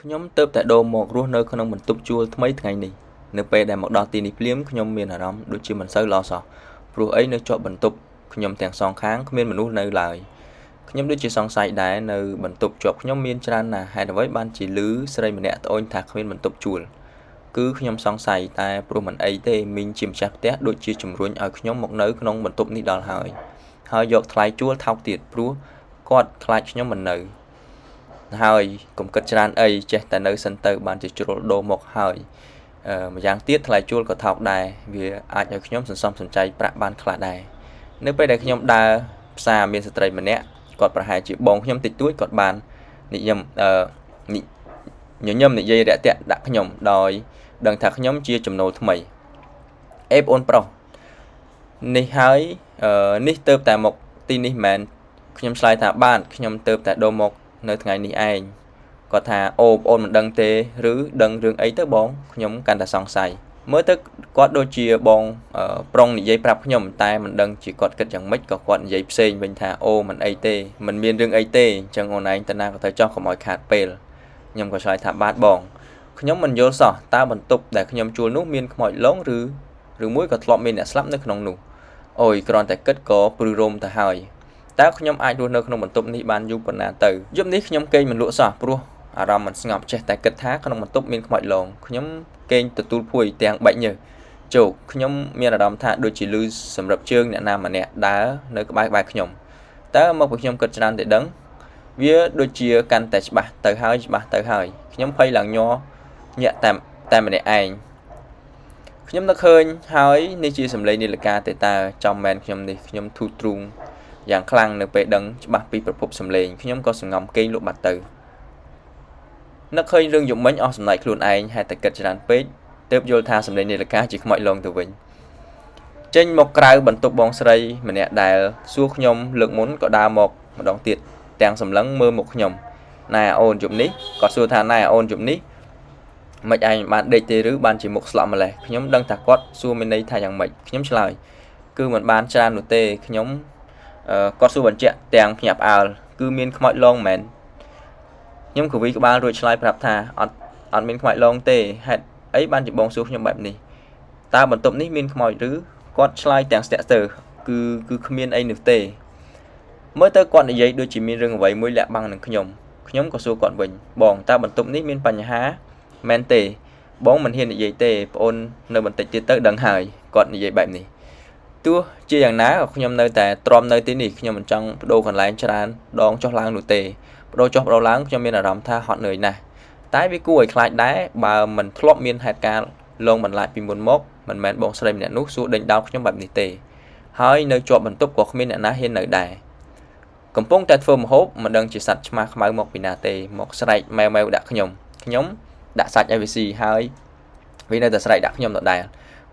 ខ្ញុំទៅតែដូរមករស់នៅក្នុងបន្ទប់ជួលថ្មីថ្ងៃនេះនៅពេលដែលមកដល់ទីនេះភ្លាមខ្ញុំមានអារម្មណ៍ដូចជាមិនសូវល្អសោះព្រោះអីនៅជាប់បន្ទប់ខ្ញុំទាំងសងខាងគ្មានមនុស្សនៅឡើយខ្ញុំដូចជាសង្ស័យដែរនៅបន្ទប់ជាប់ខ្ញុំមានច្រើនណាស់ហេតុអ្វីបានជាឮស្រីម្នាក់ត្អូញថាគ្មានបន្ទប់ជួលគឺខ្ញុំសង្ស័យតែព្រោះមិនអីទេមីងជាម្ចាស់ផ្ទះដូចជាជំរុញឲ្យខ្ញុំមកនៅក្នុងបន្ទប់នេះដល់ហើយយកថ្លៃជួលថោកទៀតព្រោះគាត់ខ្លាចខ្ញុំមិននៅហើយកុំគិតច្រើនអីចេះតែនៅសិនទៅបានជាជ្រុលដូរមកហើយម្យ៉ាងទៀតថ្លៃជួលក៏ថោកដែរវាអាចឲ្យខ្ញុំសន្សំសំចៃប្រាក់បានខ្លះដែរនៅពេលដែលខ្ញុំដើរផ្សារមានស្ត្រីម្នាក់គាត់ប្រហែលជាបងខ្ញុំតិចតួចគាត់បាននិយមញញឹមនិយាយរាក់ទាក់ដាក់ខ្ញុំដោយដឹងថាខ្ញុំជាចំណូលថ្មីអេបងអូនប្រុសនេះហើយនេះទៅតែមកទីនេះមែនខ្ញុំឆ្លើយថាបានខ្ញុំទៅតែដូរមកនៅថ្ងៃនេះឯងគាត់ថាអូបងអូនមិនដឹងទេឬដឹងរឿងអីទៅបងខ្ញុំកាន់តែសង្ស័យមើលទៅគាត់ដូចជាបងប្រុងនិយាយប្រាប់ខ្ញុំតែមិនដឹងជាគាត់គិតយ៉ាងម៉េចក៏គាត់និយាយផ្សេងវិញថាអូមិនអីទេមិនមានរឿងអីទេអញ្ចឹងអូនឯងទៅណាក៏ទៅចោះកុំឲ្យខាតពេលខ្ញុំក៏ឆ្លើយថាបាទបងខ្ញុំមិនយល់សោះតើបន្ទប់ដែលខ្ញុំជួលនោះមានខ្មោចលងឬមួយក៏ធ្លាប់មានអ្នកស្លាប់នៅក្នុងនោះអូយគ្រាន់តែគិតក៏ព្រឺរំទៅហើយតើខ្ញុំអាចរស់នៅក្នុងបន្ទប់នេះបានយូរប៉ុណ្ណាទៅយប់នេះខ្ញុំគេងមិនលក់សោះព្រោះអារម្មណ៍មិនស្ងប់ចេះតែគិតថាក្នុងបន្ទប់មានខ្មោចលងខ្ញុំគេងទទួលភួយទាំងបែកញើសជោគខ្ញុំមានអារម្មណ៍ថាដូចជាលឺសម្រាប់ជើងអ្នកណាម្នាក់ដើរនៅក្បែរខ្ញុំតើមកពីខ្ញុំគិតច្រើនតែដឹងវាដូចជាកាន់តែច្បាស់ទៅហើយខ្ញុំភ័យឡើងញ័រញាក់តែម្នាក់ឯងខ្ញុំនឹកឃើញហើយនេះជាសម្លេងនាឡិកាទេតើចំមែនខ្ញុំនេះខ្ញុំធូរទ្រូងយ៉ាងខ្លាំងនៅពេលដឹងច្បាស់ពីប្រភពសម្លេងខ្ញុំក៏សង្ងំគេងលក់បាត់ទៅនឹកឃើញរឿងយំមិញអស់សំណើចខ្លួនឯងហេតុតែគិតច្រើនពេកទើបយល់ថាសម្លេងនាឡិកាជាខ្មោចលងទៅវិញចេញមកក្រៅបន្ទប់បងស្រីម្នាក់ដែលសួរខ្ញុំលើកមុនក៏ដើរមកម្ដងទៀតទាំងសម្លឹងមើលមុខខ្ញុំណែអូនយប់នេះគាត់សួរថាណែអូនយប់នេះមិនឯងបានដេកទេឬបានជាមុខស្លក់ម្លេះខ្ញុំដឹងថាគាត់សួរមានន័យថាយ៉ាងម៉េចខ្ញុំឆ្លើយគឺមិនបានច្រើននោះទេខ្ញុំគាត់សួរបញ្ជាក់ទាំងភ្ញាក់ផ្អើលគឺមានខ្មោចលងមែនខ្ញុំក៏វិក្បាលរួចឆ្លើយប្រាប់ថាអត់មានខ្មោចលងទេហេតុអីបានជាបងសួរខ្ញុំបែបនេះតើបន្ទប់នេះមានខ្មោចឬគាត់ឆ្លើយទាំងស្ទាក់ស្ទើរគឺគ្មានអីនោះទេមើលទៅគាត់និយាយដូចជាមានរឿងអ្វីមួយលាក់បាំងនឹងខ្ញុំក៏សួរគាត់វិញបងតើបន្ទប់នេះមានបញ្ហាមែនទេបងមិនហ៊ាននិយាយទេប្អូននៅបន្តិចទៀតទៅដឹងហើយគាត់និយាយបែបនេះទោះជាយ៉ាងណាក៏ខ្ញុំនៅតែទ្រាំនៅទីនេះខ្ញុំមិនចង់បដូរកន្លែងច្រើនដងចុះឡើងនោះទេបដូរចុះបដូរឡើងខ្ញុំមានអារម្មណ៍ថាហត់នឿយណាស់តែវាគួរឲ្យខ្លាចដែរបើមិនធ្លាប់មានហេតុការណ៍លងបន្លាចពីមុនមកមិនមែនបងស្រីម្នាក់នោះសួរដេញដោលខ្ញុំបែបនេះទេហើយនៅជាប់បន្ទប់ក៏គ្មានអ្នកណាហ៊ាននៅដែរកំពុងតែធ្វើម្ហូបមិនដឹងជាសត្វឆ្មាខ្មៅមកពីណាទេមកស្រែកម៉ែវដាក់ខ្ញុំដាក់សាច់ឲ្យវាស៊ីហើយវានៅតែស្រែកដាក់ខ្ញុំដដែល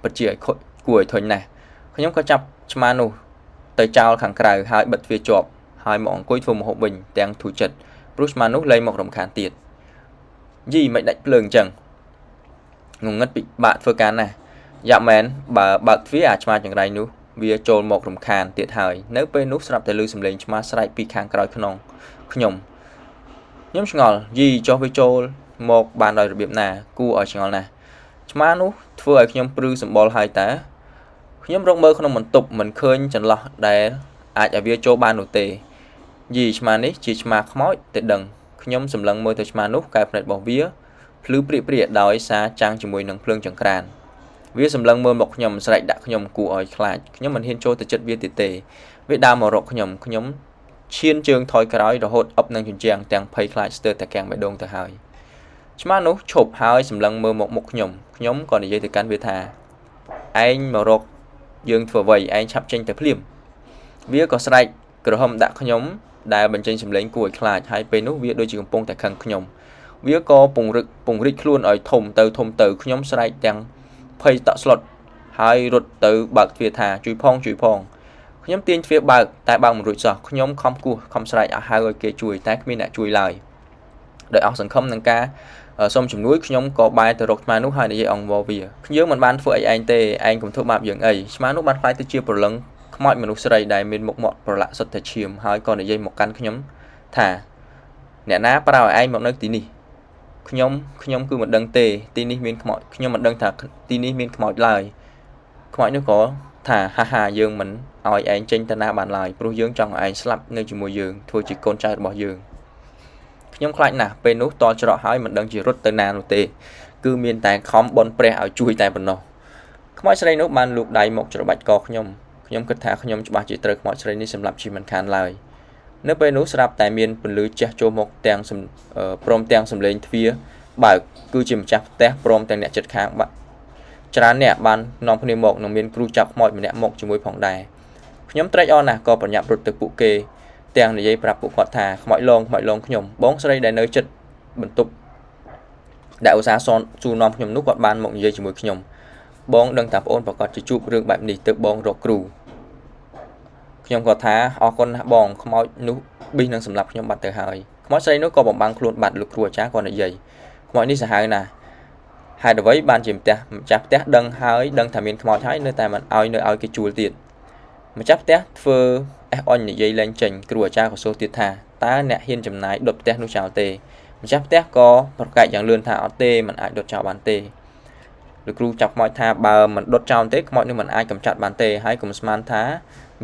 ពិតជាគួរឲ្យធុញណាស់ខ្ញុំក៏ចាប់ឆ្មានោះទៅចោលខាងក្រៅហើយបិទទ្វារជាប់ហើយមកអង្គុយធ្វើម្ហូបវិញទាំងធូរចិត្តព្រោះឆ្មានោះលែងមករំខានទៀតយីមិនដាច់ភ្លើងអញ្ចឹងងងឹតពិបាកធ្វើការណាស់យ៉ាប់មែនបើកទ្វារអាឆ្មាចង្រៃនោះវាចូលមករំខានទៀតហើយនៅពេលនោះស្រាប់តែឮសំឡេងឆ្មាស្រែកពីខាងក្រោយខ្ញុំឆ្ងល់យីចុះវាចូលមកបានដោយរបៀបណាគួរឲ្យឆ្ងល់ណាស់ឆ្មានោះធ្វើឲ្យខ្ញុំព្រឺសម្បល់ហើយតើខ្ញុំរកមើលក្នុងបន្ទប់មិនឃើញចន្លោះដែលអាចឲ្យវាចូលបាននោះទេយីឆ្មានេះជាឆ្មាខ្មោចតែដឹងខ្ញុំសម្លឹងមើលទៅឆ្មានោះកែភ្នែករបស់វាភ្លឺព្រាកដោយសារចាំងជាមួយនឹងភ្លើងចង្ក្រានវាសម្លឹងមើលមកខ្ញុំស្រែកដាក់ខ្ញុំគួរឲ្យខ្លាចខ្ញុំមិនហ៊ានចូលទៅជិតវាទៀតទេវាដើរមករកខ្ញុំឈានជើងថយក្រោយរហូតអប់នឹងជញ្ជាំងទាំងភ័យខ្លាចស្ទើរតែកាំងបេះដូងទៅហើយឆ្មានោះឈប់ហើយសម្លឹងមើលមកមុខខ្ញុំក៏និយាយទៅកាន់វាថាឯងមករកយើងធ្វើអ្វីឯងឆាប់ចេញទៅភ្លាមវាក៏ស្រែកក្រហមដាក់ខ្ញុំដែលបញ្ចេញសម្លេងគួរឲ្យខ្លាចហើយពេលនោះវាដូចជាកំពុងតែខឹងខ្ញុំវាក៏ពង្រិចខ្លួនឲ្យធំទៅខ្ញុំស្រែកទាំងភ័យតក់ស្លុតហើយរត់ទៅបើកទ្វារថាជួយផងខ្ញុំទាញទ្វារបើកតែបើកមិនរួចសោះខ្ញុំខំស្រែកឲ្យហៅឲ្យគេជួយតែគ្មានអ្នកជួយឡើយដោយអស់សង្ឃឹមនឹងការសូមជំនួយខ្ញុំក៏បែរទៅរកឆ្មានោះហើយនិយាយអង្វរវាយើងមិនបានធ្វើអីឯងទេឯងកុំធ្វើបាបយើងអីឆ្មានោះបានខ្លាយទៅជាព្រលឹងខ្មោចមនុស្សស្រីដែលមានមុខមាត់ប្រឡាក់សុទ្ធតែឈាមហើយក៏និយាយមកកាន់ខ្ញុំថាអ្នកណាប្រៅឲ្យឯងមកនៅទីនេះ ខ្ញុំគឺមិនដឹងទេទីនេះមានខ្មោចខ្ញុំមិនដឹងថាទីនេះមានខ្មោចឡើយខ្មោចនោះក៏ថាហាហាយើងមិនឲ្យឯងចេញទៅណាបានឡើយព្រោះយើងចង់ឲ្យឯងស្លាប់នៅជាមួយយើងធ្វើជាកូនចៅរបស់យើងខ្ញុំខ្លាចណាស់ពេលនោះតល់ច្រកហើយមិនដឹងជារត់ទៅណានោះទេគឺមានតែខំបន់ព្រះឲ្យជួយតែប៉ុណ្ណោះខ្មោចស្រីនោះបានលូកដៃមកច្របាច់កខ្ញុំគិតថាខ្ញុំច្បាស់ជាត្រូវខ្មោចស្រីនេះសម្លាប់ជាមិនខានឡើយនៅពេលនោះស្រាប់តែមានពន្លឺជះចូលមកទាំងព្រមទាំងសំឡេងទ្វារបើកគឺជាម្ចាស់ផ្ទះព្រមទាំងអ្នកជិតខាងបាក់ច្រើនអ្នកបាននាំគ្នាមកនិងមានគ្រូចាប់ខ្មោចម្នាក់មកជាមួយផងដែរខ្ញុំត្រេកអរណាស់ក៏ប្រញាប់រត់ទៅពួកគេទាំងនិយាយប្រាប់ពួកគាត់ថាខ្មោចលងខ្ញុំបងស្រីដែលនៅចិត្តបន្ទប់ដែលឧស្សាហ៍សួរនាំខ្ញុំនោះគាត់បានមកនិយាយជាមួយខ្ញុំបងដឹងថាប្អូនប្រកាសជាជួបរឿងបែបនេះទើបបងរកគ្រូខ្ញុំក៏ថាអរគុណណាស់បងខ្មោចនោះប៊ីសនឹងសម្លាប់ខ្ញុំបាត់ទៅហើយខ្មោចស្រីនោះក៏បំបាំងខ្លួនបាត់លោកគ្រូអាចារ្យក៏និយាយខ្មោចនេះសាហាវណាស់ហេតុអ្វីបានជាម្ចាស់ផ្ទះដឹងថាមានខ្មោចហើយនៅតែមិនឲ្យគេជួលទៀតម្ចាស់ផ្ទះធ្វើអេះអន់និយាយលែងចេញគ្រូអាចារ្យក៏សួរទៀតថាតើអ្នកហ៊ានចំណាយដុតផ្ទះនោះចោលទេម្ចាស់ផ្ទះក៏ប្រកែកយ៉ាងលឿនថាអត់ទេមិនអាចដុតចោលបានទេលោកគ្រូចាប់ខ្មោចថាបើមិនដុតចោលទេខ្មោចនោះមិនអាចកម្ចាត់បានទេហើយកុំស្មានថា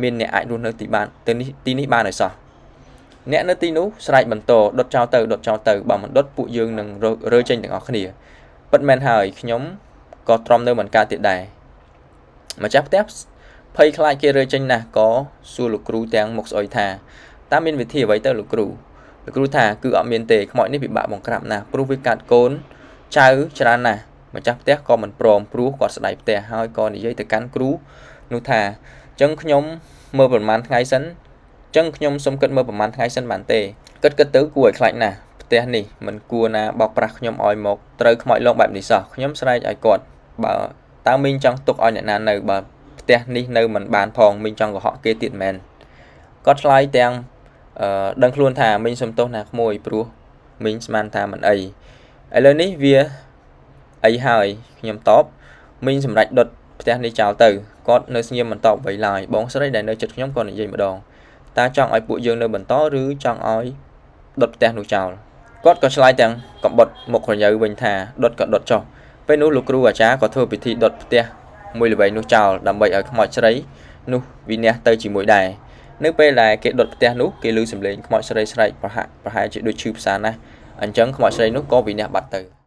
មានអ្នកអាចរស់នៅទីនេះបានឲ្យសោះអ្នកនៅទីនោះស្រែកបន្តដុតចោលទៅបើមិនដុតពួកយើងនឹងរើចេញទាំងអស់គ្នាពិតមែនហើយខ្ញុំក៏ទ្រាំនៅមិនកើតទៀតដែរម្ចាស់ផ្ទះភ័យខ្លាចគេរើចេញណាស់ក៏សួរលោកគ្រូទាំងមុខស្អុយថាតើមានវិធីអ្វីទៅលោកគ្រូថាគឺអត់មានទេខ្មោចនេះពិបាកបង្ក្រាបណាស់ព្រោះវាកាត់កូនចៅច្រើនណាស់ម្ចាស់ផ្ទះក៏មិនព្រមព្រោះគាត់ស្ដាយផ្ទះហើយក៏និយាយទៅកាន់គ្រូនោះថាអញ្ចឹងខ្ញុំមើលប្រហែលថ្ងៃសិនខ្ញុំសុំគិតមើលប្រហែលថ្ងៃសិនបានទេគិតទៅគួរឲ្យខ្លាចណាស់ផ្ទះនេះមិនគួរណាបោកប្រាស់ខ្ញុំឲ្យមកត្រូវខ្មោចលងបែបនេះសោះខ្ញុំស្រែកឲ្យគាត់បើតើមីងចង់ទុកឲ្យអ្នកណានៅបើផ្ទះនេះនៅមិនបានផងមីងចង់កុហកគេទៀតមែនគាត់ឆ្លើយទាំងដឹងខ្លួនថាមីងសុំទោសណាក្មួយព្រោះមីងស្មានថាមិនអីឥឡូវនេះវាអីហើយខ្ញុំតបមីងសម្រេចដុតផ្ទះនេះចោលទៅគាត់នៅស្ងៀមមិនតបអ្វីឡើយបងស្រីដែលនៅចិត្តខ្ញុំក៏និយាយម្ដងតើចង់ឲ្យពួកយើងនៅបន្តឬចង់ឲ្យដុតផ្ទះនោះចោលគាត់ក៏ឆ្លើយទាំងកំបុតមករញ៉ូវវិញថាដុតក៏ដុតចុះពេលនោះលោកគ្រូអាចារ្យក៏ធ្វើពិធីដុតផ្ទះមួយល្វែងនោះចោលដើម្បីឲ្យខ្មោចស្រីនោះវិនាសទៅជាមួយដែរនៅពេលដែលគេដុតផ្ទះនោះគេឮសំឡេងខ្មោចស្រីស្រែកប្រហែលជាដូចឈឺផ្សាណាស់អញ្ចឹងខ្មោចស្រីនោះក៏វិនាសបាត់ទៅ